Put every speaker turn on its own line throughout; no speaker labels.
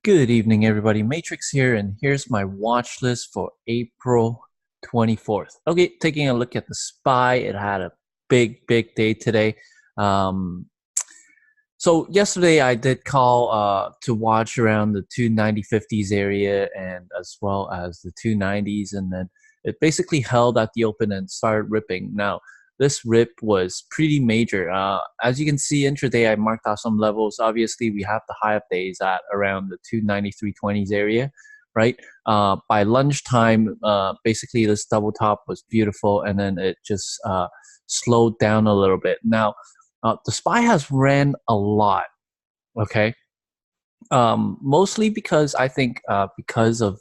Good evening, everybody. Matrix here, and here's my watch list for April 24th. Okay, taking a look at the SPY, it had a big day today. Um, so yesterday I did call to watch around the 290.50s area and as well as the 290s, and then it basically held at the open and started ripping. Now this rip was pretty major. As you can see, intraday I marked out some levels. Obviously, we have the high up days at around the 293.20s area, right? By lunchtime, basically this double top was beautiful, and then it just slowed down a little bit. Now the SPY has ran a lot, okay? Mostly because I think because of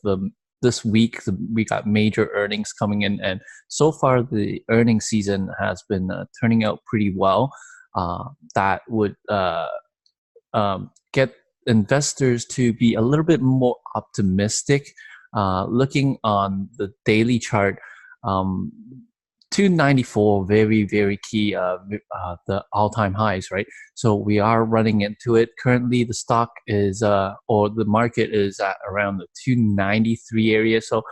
this week, we got major earnings coming in, and so far the earnings season has been turning out pretty well. That would get investors to be a little bit more optimistic. Looking on the daily chart, um, 294 very key, the all-time highs, right? So we are running into it. Currently the stock is or the market is at around the 293 area. So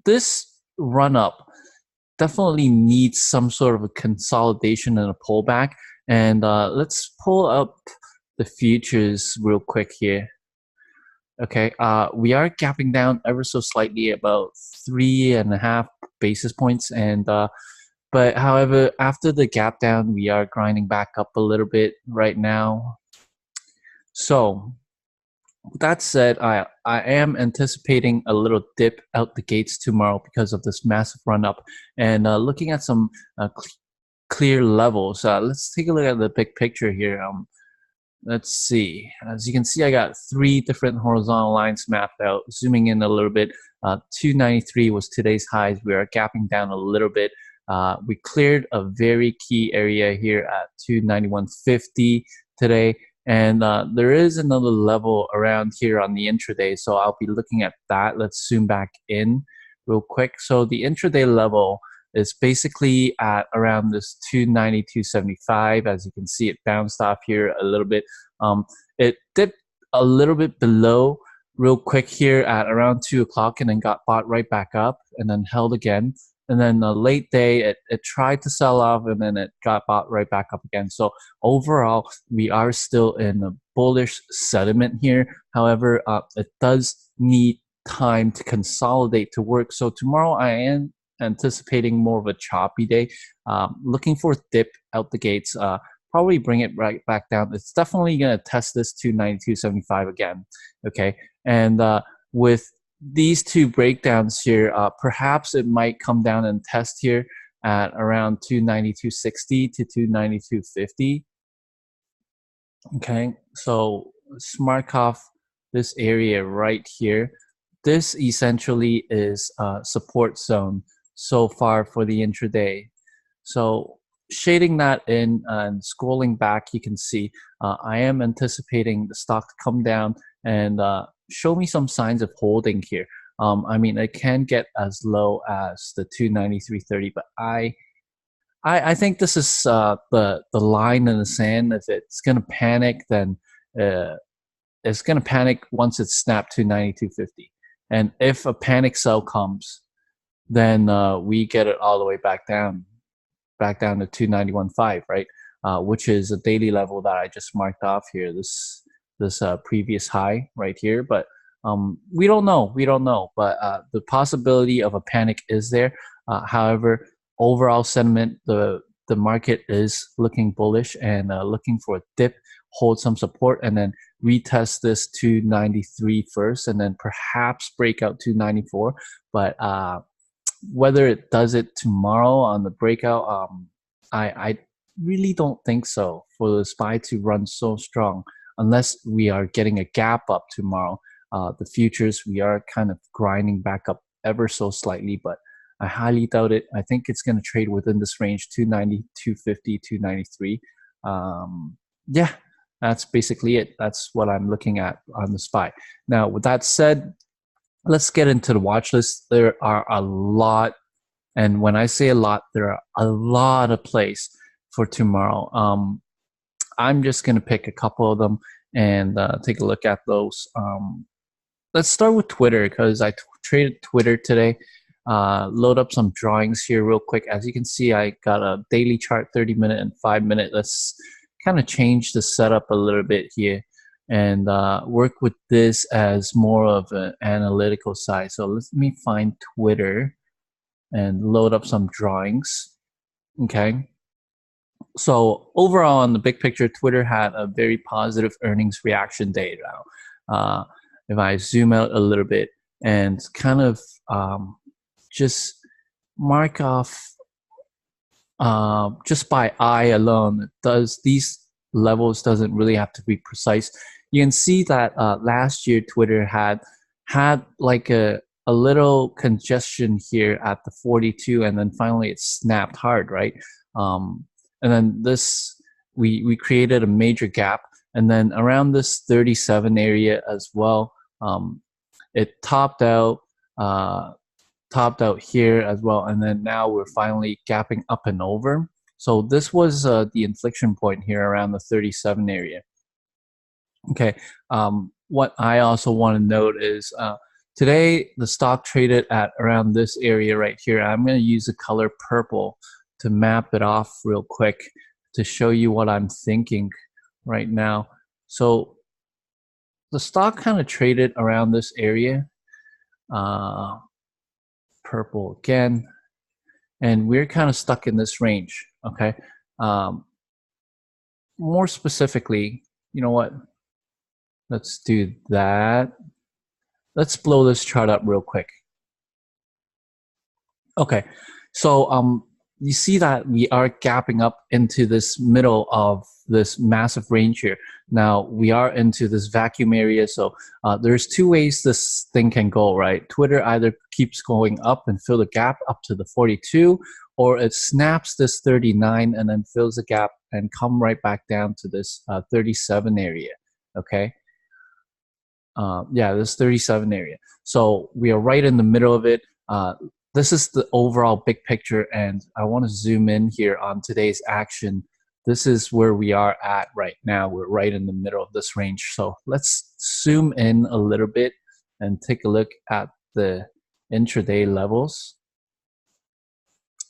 this run up definitely needs some sort of a consolidation and a pullback. And let's pull up the futures real quick here. Okay, we are gapping down ever so slightly, about 3.5 basis points, and but however, after the gap down, we are grinding back up a little bit right now. So with that said, I am anticipating a little dip out the gates tomorrow because of this massive run up, and looking at some clear levels. Let's take a look at the big picture here. Let's see. As you can see, I got 3 different horizontal lines mapped out. Zooming in a little bit, 293 was today's highs. We are gapping down a little bit. We cleared a very key area here at 291.50 today. And there is another level around here on the intraday. So I'll be looking at that. Let's zoom back in real quick. So the intraday level is basically at around this 292.75. As you can see, it bounced off here a little bit. It dipped a little bit below real quick here at around 2 o'clock and then got bought right back up and then held again. And then the late day, it tried to sell off and then it got bought right back up again. So overall, we are still in a bullish sentiment here. However, it does need time to consolidate to work. So tomorrow I am anticipating more of a choppy day. Looking for a dip out the gates. Probably bring it right back down. It's definitely going to test this 292.75 again. Okay, and with these 2 breakdowns here, perhaps it might come down and test here at around 292.60 to 292.50. Okay, so let's mark off this area right here. This essentially is a support zone so far for the intraday. So shading that in and scrolling back, you can see I am anticipating the stock to come down and show me some signs of holding here. I mean, it can get as low as the 293.30, but I think this is the line in the sand. If it's gonna panic, then it's gonna panic once it's snapped to 92.50. And if a panic sell comes, then we get it all the way back down to 291.5, right? Which is a daily level that I just marked off here. This previous high right here, but we don't know. But the possibility of a panic is there. However, overall sentiment, the market is looking bullish and looking for a dip, hold some support, and then retest this 293 first, and then perhaps break out 294. But whether it does it tomorrow on the breakout, I really don't think so for the SPY to run so strong unless we are getting a gap up tomorrow. The futures, we are kind of grinding back up ever so slightly, but I highly doubt it. I think it's going to trade within this range, 290, 250, 293. Yeah, that's basically it. That's what I'm looking at on the SPY. Now, with that said, let's get into the watch list. There are a lot, and when I say a lot, there are a lot of plays for tomorrow. I'm just going to pick a couple of them and take a look at those. Let's start with Twitter because I traded Twitter today. Load up some drawings here real quick. As you can see, I got a daily chart, 30-minute and 5-minute. Let's kind of change the setup a little bit here and work with this as more of an analytical side. So let me find Twitter and load up some drawings. Okay. So overall, on the big picture, Twitter had a very positive earnings reaction day now. If I zoom out a little bit and kind of just mark off just by eye alone, these levels doesn't really have to be precise. You can see that last year Twitter had like a little congestion here at the 42, and then finally it snapped hard, right? And then this we created a major gap, and then around this 37 area as well, it topped out here as well, and then now we're finally gapping up and over. So this was the inflection point here around the 37 area. Okay, what I also want to note is today the stock traded at around this area right here. I'm going to use the color purple to map it off real quick to show you what I'm thinking right now. So the stock kind of traded around this area, purple again, and we're kind of stuck in this range. Okay, more specifically, you know what, let's do that. Let's blow this chart up real quick. Okay, so you see that we are gapping up into this middle of this massive range here. Now we are into this vacuum area, so there's two ways this thing can go, right? Twitter either keeps going up and fill the gap up to the 42, or it snaps this 39 and then fills the gap and come right back down to this 37 area. Okay, yeah, this 37 area. So we are right in the middle of it. This is the overall big picture, and I want to zoom in here on today's action. This is where we are at right now. We're right in the middle of this range. So let's zoom in a little bit and take a look at the intraday levels.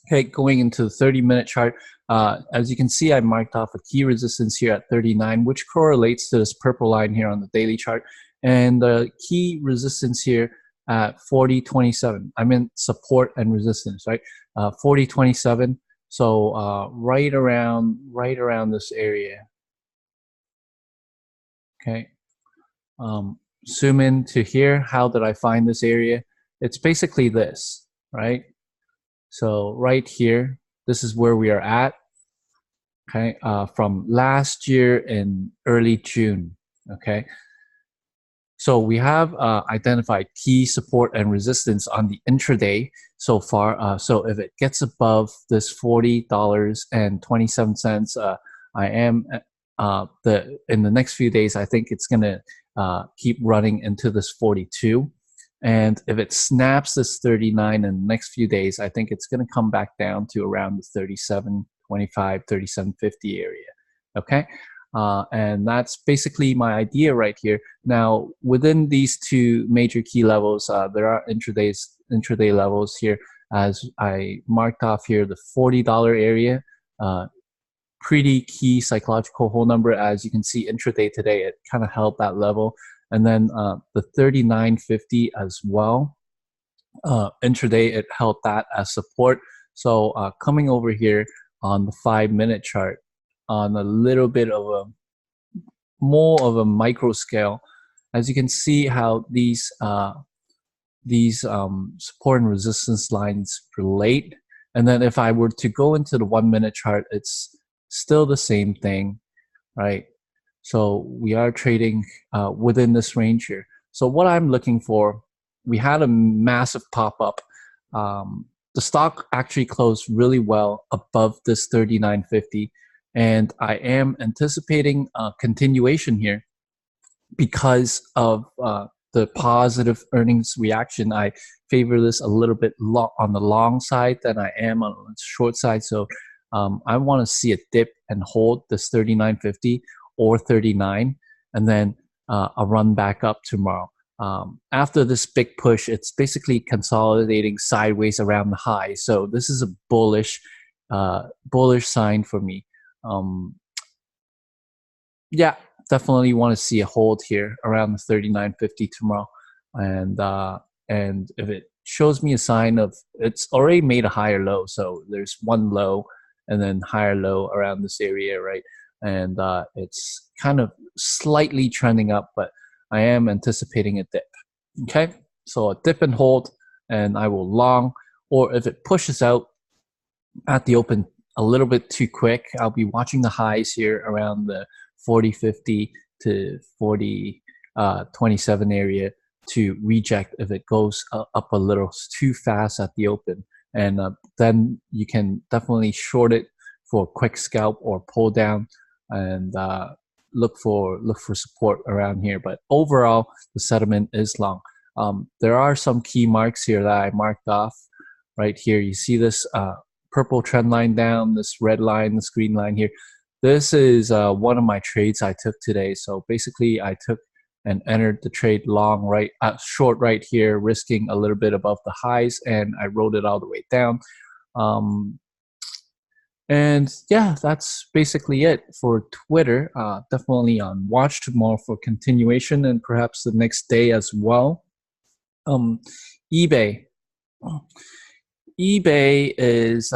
Okay, going into the 30-minute chart, as you can see, I marked off a key resistance here at 39, which correlates to this purple line here on the daily chart, and the key resistance here at 40.27. I meant support and resistance, right? 40.27. So right around this area. Okay. Zoom in to here. How did I find this area? It's basically this, right? So right here, this is where we are at. Okay, from last year in early June. Okay. So we have identified key support and resistance on the intraday so far. So if it gets above this $40.27, I am in the next few days, I think it's gonna keep running into this 42. And if it snaps this 39 in the next few days, I think it's gonna come back down to around the 37.25, 37.50 area. Okay. And that's basically my idea right here. Now, within these two major key levels, there are intraday levels here, as I marked off here, the $40 area, pretty key psychological whole number. As you can see, intraday today, it kind of held that level. And then the 39.50 as well. Intraday, it held that as support. So coming over here on the 5-minute chart, on a little bit of a more of a micro scale, as you can see how these support and resistance lines relate. And then if I were to go into the 1-minute chart, it's still the same thing, right? So we are trading within this range here. So what I'm looking for, we had a massive pop up. The stock actually closed really well above this 39.50. And I am anticipating a continuation here because of the positive earnings reaction. I favor this a little bit on the long side than I am on the short side. So I want to see a dip and hold this 39.50 or 39. and then a run back up tomorrow. After this big push, it's basically consolidating sideways around the high. So this is a bullish sign for me. Yeah, definitely want to see a hold here around the 39.50 tomorrow, and if it shows me a sign of, it's already made a higher low, so there's one low and then higher low around this area, right? And it's kind of slightly trending up, but I am anticipating a dip. Okay, so a dip and hold, and I will long, or if it pushes out at the open a little bit too quick, I'll be watching the highs here around the 40.50 to 40.27 area to reject if it goes up a little too fast at the open. And then you can definitely short it for a quick scalp or pull down, and look for support around here. But overall, the sentiment is long. There are some key marks here that I marked off right here. You see this purple trend line down, this red line, this green line here. This is one of my trades I took today. So basically, I took and entered the trade long right, short right here, risking a little bit above the highs, and I rode it all the way down. And yeah, that's basically it for Twitter. Definitely on watch tomorrow for continuation, and perhaps the next day as well. eBay. eBay is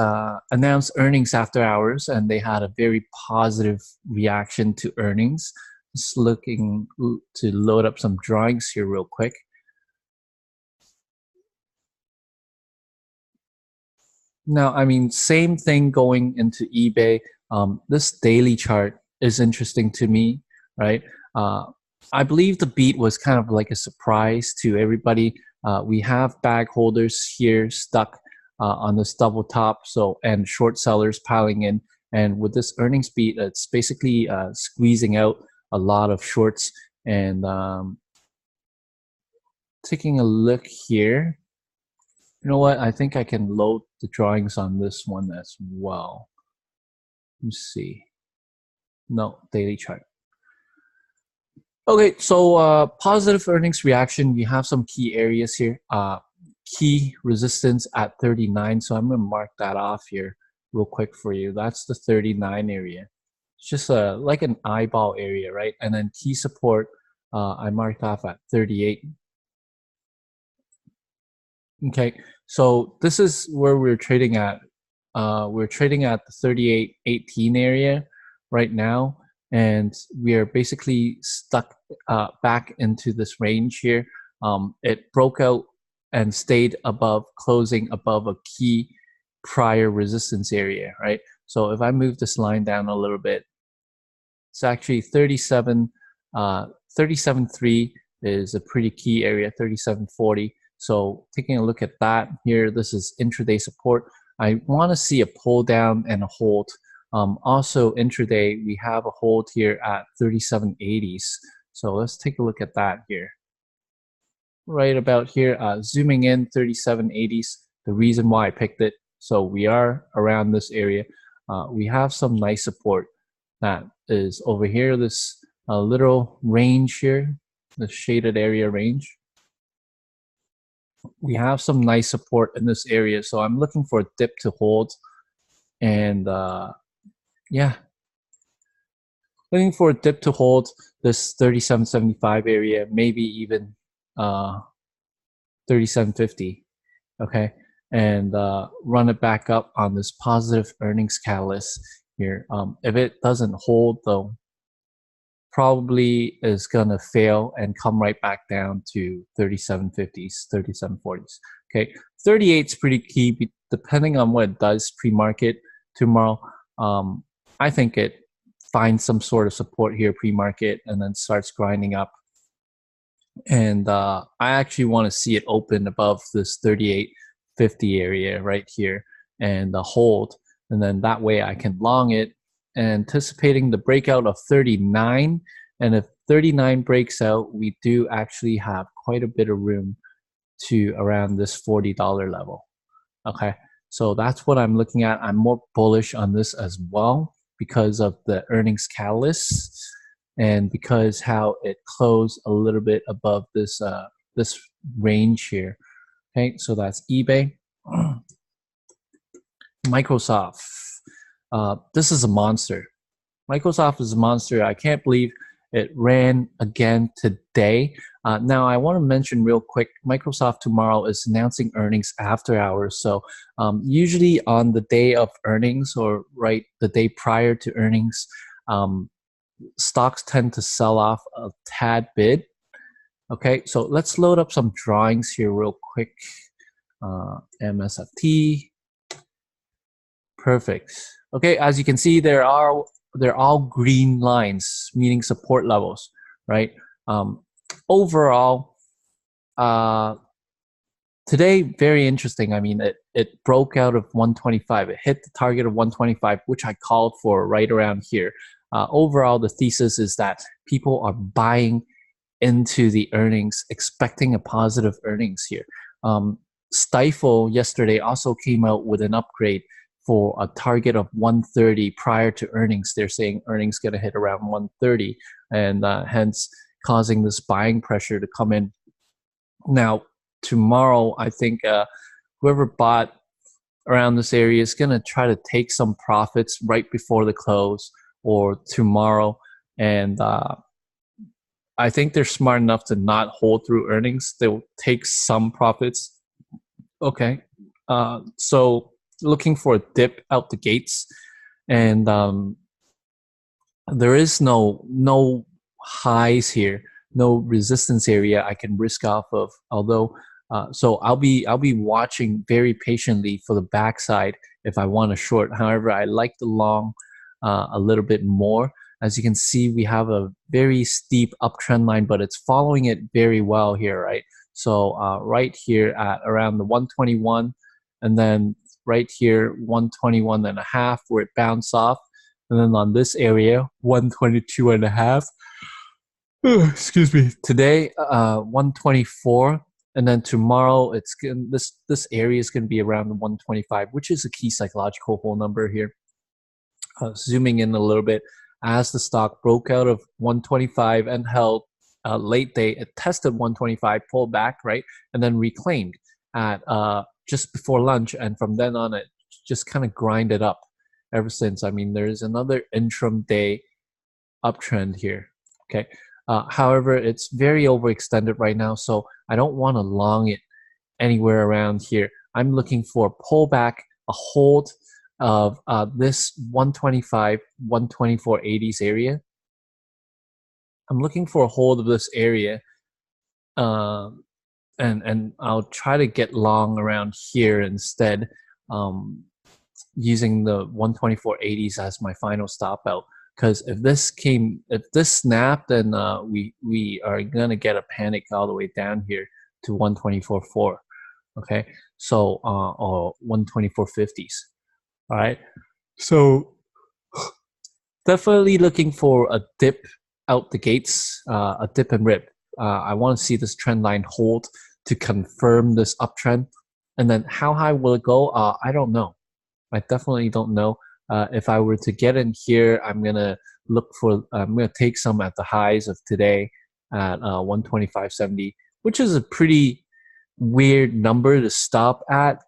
announced earnings after hours, and they had a very positive reaction to earnings. Just looking to load up some drawings here real quick. Now, I mean, same thing going into eBay. This daily chart is interesting to me, right? I believe the beat was kind of like a surprise to everybody. We have bag holders here stuck on this double top, so, and short sellers piling in. And with this earnings beat, it's basically squeezing out a lot of shorts. And taking a look here, you know what? I think I can load the drawings on this one as well. Let's see. No, daily chart. Okay, so positive earnings reaction. We have some key areas here. Key resistance at 39. So I'm going to mark that off here real quick for you. That's the 39 area. It's just like an eyeball area, right? And then key support, I marked off at 38. Okay, so this is where we're trading at. We're trading at the 38.18 area right now, and we are basically stuck back into this range here. It broke out and stayed above, closing above a key prior resistance area, right? So if I move this line down a little bit, it's actually 37.3 is a pretty key area, 37.40. So taking a look at that here, this is intraday support. I want to see a pull down and a hold. Also intraday, we have a hold here at 37.80s. So let's take a look at that here. Right about here, zooming in 37.80s, the reason why I picked it. So we are around this area. We have some nice support that is over here, this little range here, the shaded area range. We have some nice support in this area, so I'm looking for a dip to hold, and yeah, looking for a dip to hold this 37.75 area, maybe even 37.50. Okay, and run it back up on this positive earnings catalyst here. If it doesn't hold, though, probably is gonna fail and come right back down to 37.50s, 37.40s. Okay, 38 is pretty key depending on what it does pre-market tomorrow. I think it finds some sort of support here pre-market and then starts grinding up. And I actually want to see it open above this 38.50 area right here and hold, and then that way I can long it, anticipating the breakout of 39. And if 39 breaks out, we do actually have quite a bit of room to around this $40 level. Okay, so that's what I'm looking at. I'm more bullish on this as well because of the earnings catalysts. and because how it closed a little bit above this this range here. Okay, so that's eBay. Microsoft. This is a monster. Microsoft is a monster. I can't believe it ran again today. Now, I want to mention real quick, Microsoft tomorrow is announcing earnings after hours. So usually on the day of earnings or right the day prior to earnings, stocks tend to sell off a tad bit. Okay, so let's load up some drawings here real quick. MSFT. Perfect. Okay, as you can see, they're all green lines, meaning support levels, right? Overall, today, very interesting. I mean, it broke out of 125. It hit the target of 125, which I called for right around here. Overall, the thesis is that people are buying into the earnings, expecting a positive earnings here. Stifle yesterday also came out with an upgrade for a target of 130 prior to earnings. They're saying earnings going to hit around 130, and hence causing this buying pressure to come in. Now, tomorrow, I think whoever bought around this area is going to try to take some profits right before the close or tomorrow. And I think they're smart enough to not hold through earnings. They'll take some profits. Okay. So looking for a dip out the gates. And there is no highs here, no resistance area I can risk off of. Although, so I'll be watching very patiently for the backside if I want to short. However, I like the long a little bit more. As you can see, we have a very steep uptrend line, but it's following it very well here, right? So right here at around the 121, and then right here 121.5, where it bounced off, and then on this area 122.5. Excuse me. Today 124, and then tomorrow it's this area is going to be around the 125, which is a key psychological whole number here. Zooming in a little bit, as the stock broke out of 125 and held late day, it tested 125, pulled back, right, and then reclaimed at just before lunch, and from then on it just kind of grinded up ever since. I mean, there's another interim day uptrend here. Okay, however, it's very overextended right now, so I don't want to long it anywhere around here. I'm looking for a pullback, a hold of this 125, 124.80s area. I'm looking for a hold of this area, and I'll try to get long around here instead, using the 124.80s as my final stop out. Because if this snapped, then we are gonna get a panic all the way down here to 124.4. Okay, so or 124.50s. All right, so definitely looking for a dip out the gates, a dip and rip. I want to see this trend line hold to confirm this uptrend, and then how high will it go? I don't know. I definitely don't know. If I were to get in here, I'm gonna take some at the highs of today at 125.70, which is a pretty weird number to stop at.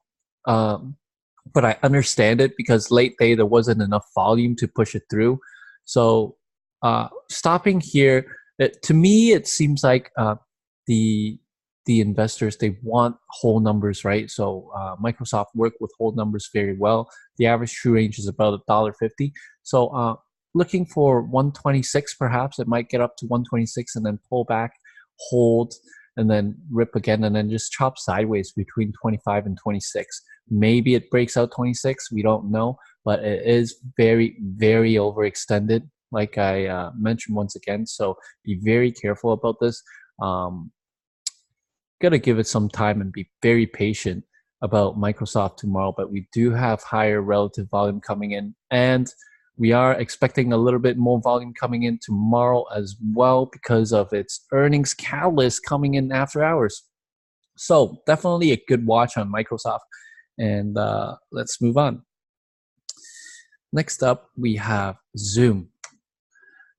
But I understand it because late day there wasn't enough volume to push it through. So stopping here, to me it seems like the investors, they want whole numbers, right? So Microsoft worked with whole numbers very well. The average true range is about $1.50. So looking for 126 perhaps. It might get up to 126 and then pull back, hold, and then rip again, and then just chop sideways between 25 and 26. Maybe it breaks out 26. We don't know, but it is very, very overextended, like I mentioned once again. So be very careful about this. Gotta give it some time and be very patient about Microsoft tomorrow. But we do have higher relative volume coming in, and we are expecting a little bit more volume coming in tomorrow as well because of its earnings catalyst coming in after hours. So definitely a good watch on Microsoft. And let's move on. Next up, we have Zoom.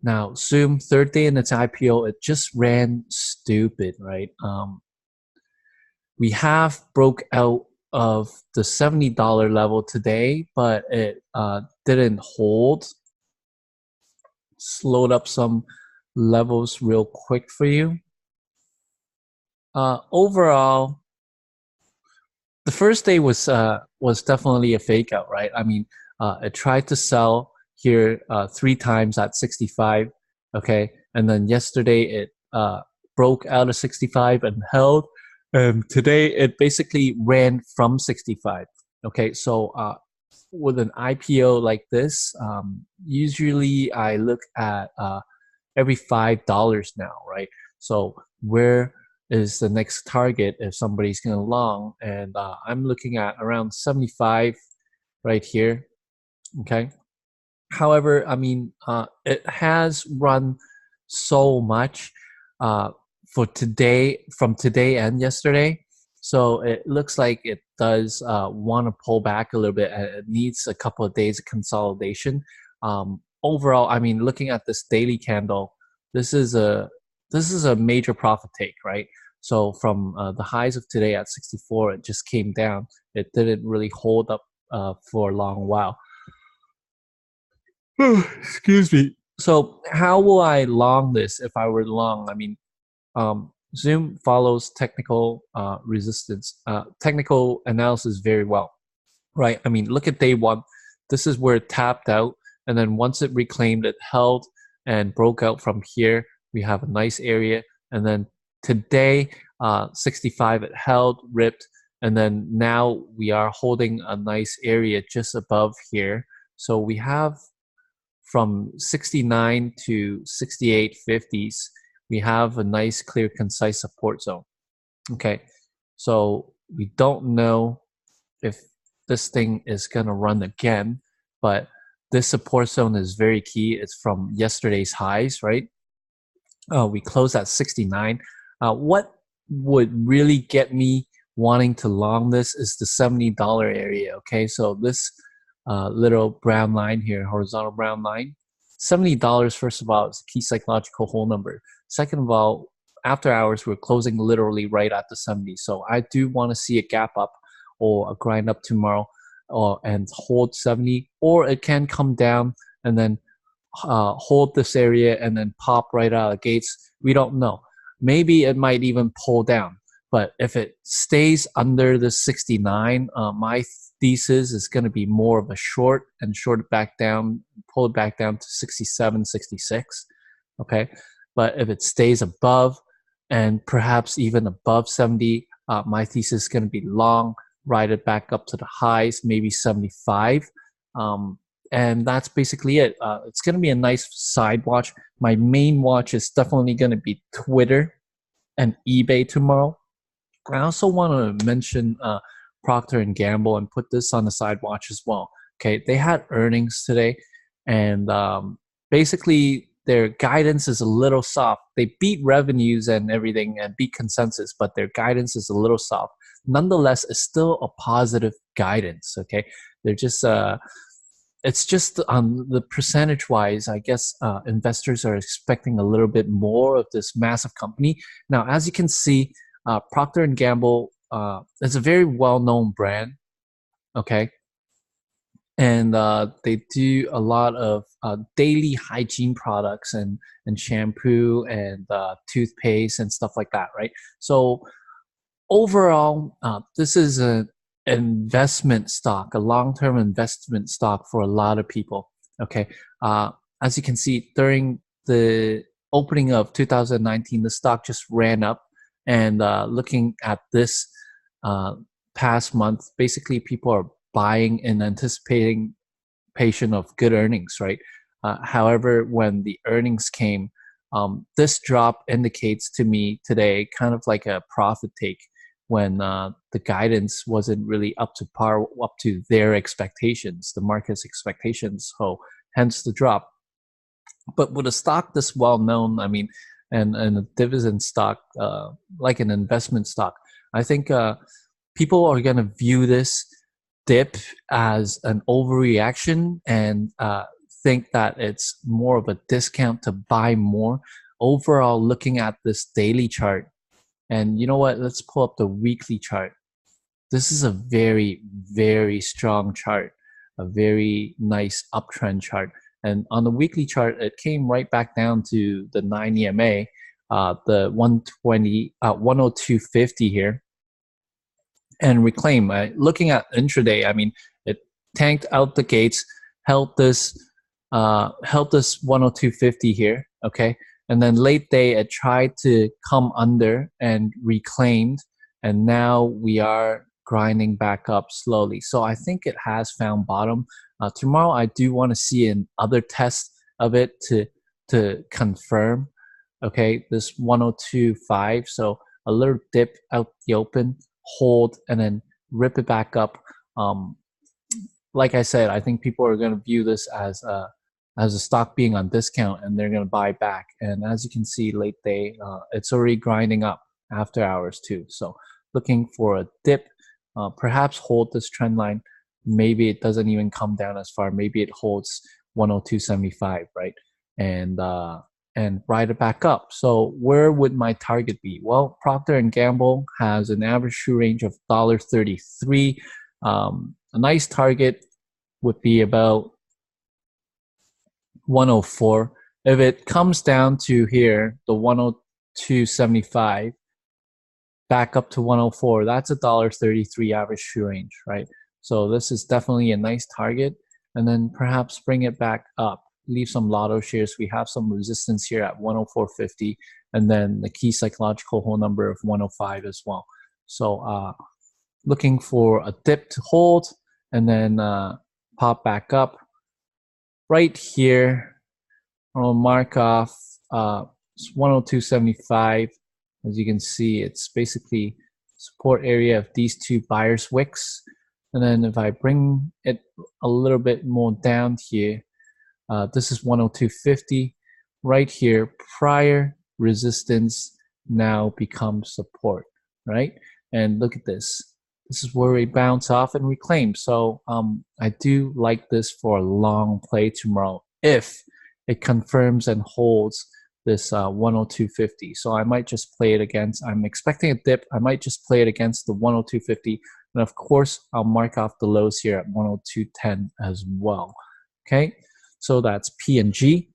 Now, Zoom, third day in its IPO, it just ran stupid, right? We have broke out of the $70 level today, but it didn't hold. Slowed up some levels real quick for you. Overall, the first day was definitely a fake out, right? I mean, it tried to sell here 3 times at 65, okay, and then yesterday it broke out of 65 and held, and today it basically ran from 65. Okay, so with an IPO like this, usually I look at every $5 now, right? So where is the next target if somebody's going to long? And I'm looking at around 75 right here. Okay. However, I mean, it has run so much for today, from today and yesterday. So it looks like it does want to pull back a little bit. It needs a couple of days of consolidation. Overall, I mean, looking at this daily candle, this is a major profit take, right? So from the highs of today at 64, it just came down. It didn't really hold up for a long while. Excuse me. So how will I long this if I were long? I mean, Zoom follows technical resistance, technical analysis very well, right? I mean, look at day one. This is where it tapped out, and then once it reclaimed, it held and broke out from here. We have a nice area, and then today, 65, it held, ripped, and then now we are holding a nice area just above here. So we have from 69 to 68.50s, we have a nice, clear, concise support zone. Okay, so we don't know if this thing is going to run again, but this support zone is very key. It's from yesterday's highs, right? We closed at 69. What would really get me wanting to long this is the $70 area. Okay, so this little brown line here, horizontal brown line, $70, first of all, is a key psychological whole number. Second of all, after hours, we're closing literally right at the 70. So I do want to see a gap up or a grind up tomorrow and hold 70, or it can come down and then hold this area and then pop right out of the gates. We don't know. Maybe it might even pull down. But if it stays under the 69, my thesis is going to be more of a short and short it back down, pull it back down to 67, 66. Okay. But if it stays above and perhaps even above 70, my thesis is going to be long, ride it back up to the highs, maybe 75. And that's basically it. It's going to be a nice side watch. My main watch is definitely going to be Twitter and eBay tomorrow. I also want to mention Procter and Gamble and put this on the side watch as well. Okay, they had earnings today, and basically their guidance is a little soft. They beat revenues and everything and beat consensus, but their guidance is a little soft. Nonetheless, it's still a positive guidance. Okay, they're just it's just the percentage wise, I guess investors are expecting a little bit more of this massive company. Now, as you can see, Procter and Gamble is a very well-known brand, okay, and they do a lot of daily hygiene products and shampoo and toothpaste and stuff like that, right? So overall, this is an investment stock, a long-term investment stock for a lot of people. Okay, as you can see, during the opening of 2019, the stock just ran up. And looking at this past month, basically people are buying in anticipation of good earnings, right? However, when the earnings came, this drop indicates to me today kind of like a profit take when the guidance wasn't really up to par, up to their expectations, the market's expectations. So hence the drop. But with a stock this well known, I mean, and a dividend stock, like an investment stock, I think people are going to view this dip as an overreaction and think that it's more of a discount to buy more. Overall, looking at this daily chart, and you know what? Let's pull up the weekly chart. This is a very, very strong chart, a very nice uptrend chart. And on the weekly chart, it came right back down to the 9 EMA, the 102.50 here, and reclaim. Looking at intraday, I mean, it tanked out the gates, held this 102.50 here, okay, and then late day it tried to come under and reclaimed, and now we are grinding back up slowly. So I think it has found bottom. Tomorrow I do want to see another test of it to confirm, okay, this 102.5. So a little dip out the open, hold, and then rip it back up. Like I said, I think people are going to view this as a stock being on discount, and they're going to buy back. And as you can see, late day, it's already grinding up after hours too. So looking for a dip, perhaps hold this trend line. Maybe it doesn't even come down as far. Maybe it holds 102.75, right? And ride it back up. So where would my target be? Well, Procter & Gamble has an average shoe range of $33. A nice target would be about 104. If it comes down to here, the 102.75, back up to 104, that's a $33 average shoe range, right? So this is definitely a nice target, and then perhaps bring it back up. Leave some lotto shares. We have some resistance here at 104.50, and then the key psychological whole number of 105 as well. So looking for a dip to hold, and then pop back up. Right here, I'll mark off 102.75. As you can see, it's basically support area of these two buyers wicks. And then if I bring it a little bit more down here, this is 102.50. Right here, prior resistance now becomes support, right? And look at this. This is where we bounce off and reclaim. So I do like this for a long play tomorrow if it confirms and holds this 102.50. So I might just play it against, I'm expecting a dip. I might just play it against the 102.50. And of course, I'll mark off the lows here at 102.10 as well. Okay, so that's P&G.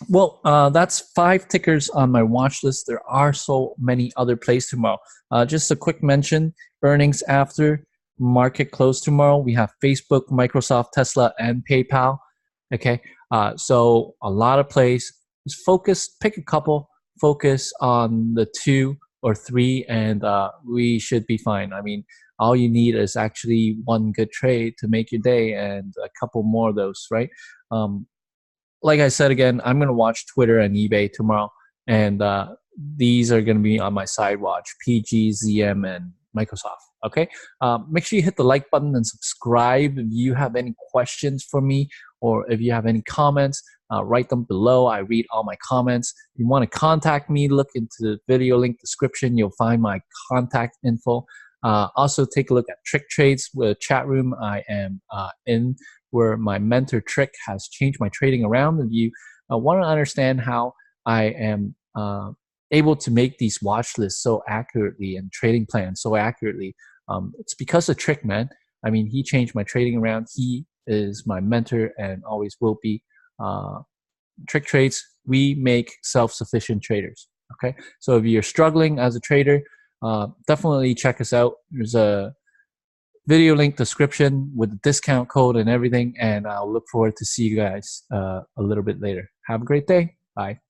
Well, that's 5 tickers on my watch list. There are so many other plays tomorrow. Just a quick mention, earnings after market close tomorrow. We have Facebook, Microsoft, Tesla, and PayPal. Okay, so a lot of plays. Just focus, pick a couple, focus on the 2 or 3, and we should be fine. I mean, all you need is actually one good trade to make your day, and a couple more of those, right? Like I said again, I'm going to watch Twitter and eBay tomorrow, and these are going to be on my side watch, PG, ZM, and Microsoft. Okay, make sure you hit the like button and subscribe. If you have any questions for me, or if you have any comments, write them below. I read all my comments. If you want to contact me, look into the video link description. You'll find my contact info. Also, take a look at Trick Trades, with chat room I am in, where my mentor Trick has changed my trading around. If you want to understand how I am able to make these watch lists so accurately and trading plans so accurately, it's because of Trick, man. I mean, he changed my trading around. He is my mentor and always will be. Trick Trades, we make self-sufficient traders. Okay, so if you're struggling as a trader, definitely check us out. There's a video link description with the discount code and everything, and I'll look forward to see you guys a little bit later. Have a great day. Bye.